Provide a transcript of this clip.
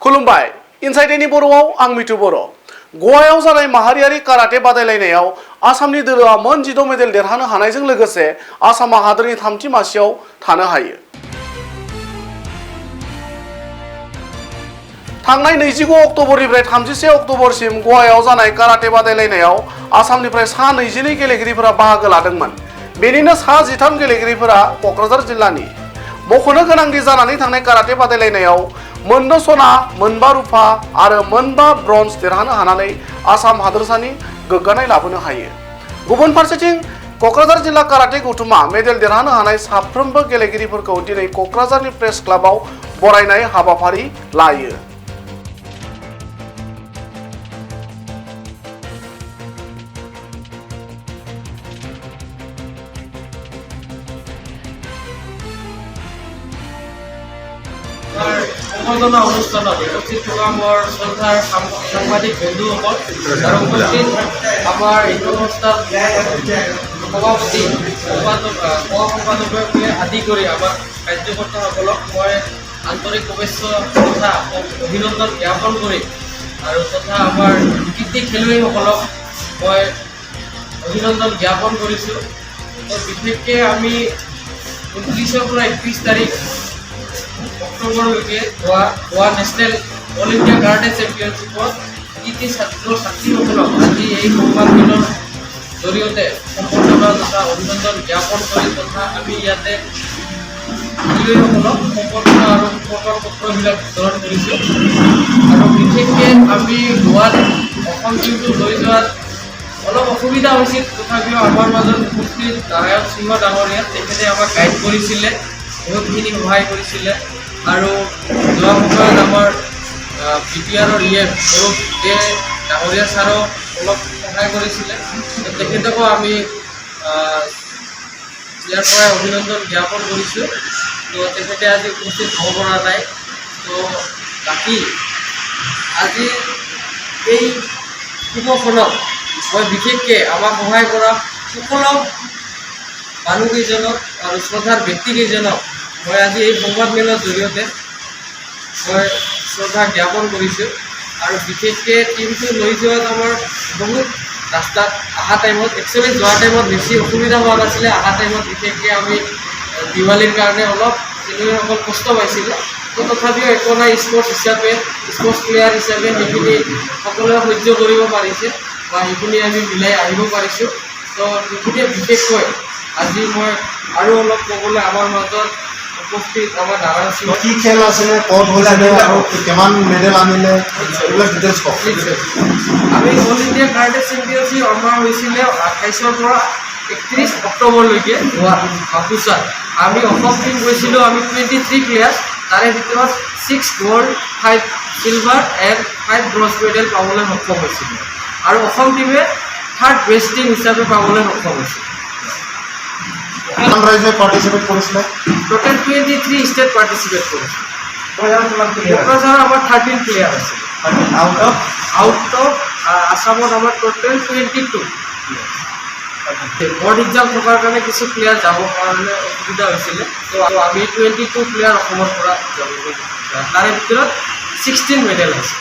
खुलुमबाय इनसाइडेनि बर'आव आं मिथु बर'। गवायाव जानाय माहारियारि काराटे बादायलायनायाव आसामनि दोलोआ मोन 16 मेडेल देरहानो हानायजों लोगोसे आसामा हादोरनि थामथि मासियाव थानो हायो। थांनाय 29 अक्ट'बरनिफ्राय 31 अक्ट'बरसिम गवायाव जानाय काराटे बादायलायनायाव आसामनिफ्राय सा 22 गेलेगिरिफोरा बाहागो लादोंमोन। बेनिनो सा 13 गेलेगिरिफोरा क'क्राझार जिल्लानि। मख'नो गोनांदि जानानै थांनाय काराटे बादायलायनायाव मोन 2 सना, मोन 5 रुफा आरो मोन 5 ब्रन्ज देरहानो हानानै आसाम हादोरसानि गोग्गानाय लाबोनो हायो। गुबुन फारसेथिं क'क्राझार जिल्ला काराटे गौथुमा मेडेल देरहानो हानाय साफ्रोमबो गेलेगिरिफोरखौ दिनै क'क्राझारनि प्रेस क्लाबाव बरायनाय हाबाफारि लायो। সম্বৰ্ধনা অনুষ্ঠানত উপস্থিত থকা মোৰ শ্ৰদ্ধাৰ সাংবাদিক বন্ধুসকল আৰু উপস্থিত আমাৰ এইটো অনুষ্ঠান সভাপতি সম্পাদককে আদি কৰি আমাৰ কাৰ্যকৰ্তাসকলক মই আন্তৰিক শুভেচ্ছা তথা অভিনন্দন জ্ঞাপন কৰি আৰু তথা আমাৰ কৃতি খেলুৱৈসকলক মই অভিনন্দন জ্ঞাপন কৰিছোঁ। বিশেষকৈ আমি 29 পৰা 31 তাৰিখ অক্টোবৰলৈকে গোৱা নেশ্যনেল অল ইণ্ডিয়া কাৰাটে চেম্পিয়নশ্বিপত কৃতি ছাত্ৰ ছাত্ৰীসকলক আজি এই সংবাদমেলৰ জৰিয়তে সম্বৰ্ধনা তথা অভিনন্দন জ্ঞাপন কৰি তথা আমি ইয়াতে খেলুৱৈসকলক সম্বৰ্ধনা আৰু প্ৰমাণ পত্ৰবিলাক বিতৰণ কৰিছোঁ। আৰু বিশেষকৈ আমি গোৱাত অসম টিমটো লৈ যোৱাত অলপ অসুবিধা হৈছিল, তথাপিও আমাৰ মাজত উপস্থিত নাৰায়ণ সিংহ ডাঙৰীয়া তেখেতে আমাক গাইড কৰিছিলে, বহুতখিনি সহায় কৰিছিলে। আৰু যোৱা সময়ত আমাৰ BPR-ৰ সৌৰভ ডাঙৰীয়া ছাৰো অলপ সহায় কৰিছিলে, তেখেতকো আমি ইয়াৰ পৰাই অভিনন্দন জ্ঞাপন কৰিছোঁ। তো তেখেতে আজি উপস্থিত হ'ব পৰা নাই। তো বাকী আজি এই শুভখনত মই বিশেষকৈ আমাক সহায় কৰা সকলো মানুহকেইজনক আৰু শ্ৰদ্ধাৰ ব্যক্তিকেইজনক মই আজি এই সংবাদমেলৰ জৰিয়তে মই শ্ৰদ্ধা জ্ঞাপন কৰিছোঁ। আৰু বিশেষকৈ টিমটো লৈ যোৱাত আমাৰ বহুত ৰাস্তাত অহা টাইমত একচুৱেলি যোৱা টাইমত বেছি অসুবিধা হোৱা নাছিলে। অহা টাইমত বিশেষকৈ আমি দিৱালীৰ কাৰণে অলপ খেলুৱৈসকল কষ্ট পাইছিলোঁ। তো তথাপিও একো নাই, স্পৰ্টছ প্লেয়াৰ হিচাপে সেইখিনি সকলোৱে সহ্য কৰিব পাৰিছে বা সেইখিনি আমি মিলাই আহিব পাৰিছোঁ। তো সেইখিনিয়ে বিশেষকৈ আজি মই আৰু অলপ ক'বলৈ আমাৰ মাজত উপস্থিত আমাৰ নাৰায়ণ সিংহ কি খেল আছিলে, ক'ত হৈছিলে আৰু কিমান মেডেল আনিলে এইবিলাক ডিটেইলছ কওক। আমি অল ইণ্ডিয়া কাৰাটে চেম্পিয়নশ্বিপ আমাৰ হৈছিলে 28 পৰা 31 অক্টোবৰলৈকে বাপুচাত। আমি অসম টিম গৈছিলোঁ, আমি 23 প্লেয়াৰ্ছ, তাৰে ভিতৰত 6 gold, 5 silver and 5 bronze medal পাবলৈ সক্ষম হৈছিলোঁ। আৰু অসম টিমে 3rd বেষ্ট টিম হিচাপে পাবলৈ সক্ষম হৈছিল। কিমান ৰাইজে পাৰ্টিচিপেট কৰিছিলে? টোটেল 23 ষ্টেট পাৰ্টিচিপেট কৰিছিল। কোকৰাঝাৰৰ আমাৰ 13 প্লেয়াৰ আছিল। আউট অফ আসামত আমাৰ টোটেল 22। বৰ্ড এক্সাম থকাৰ কাৰণে কিছু প্লেয়াৰ যাব কাৰণে অসুবিধা হৈছিলে। তো আমি 22 প্লেয়াৰ অসমৰ পৰা যাব, তাৰে ভিতৰত 16 মেডেল আছে।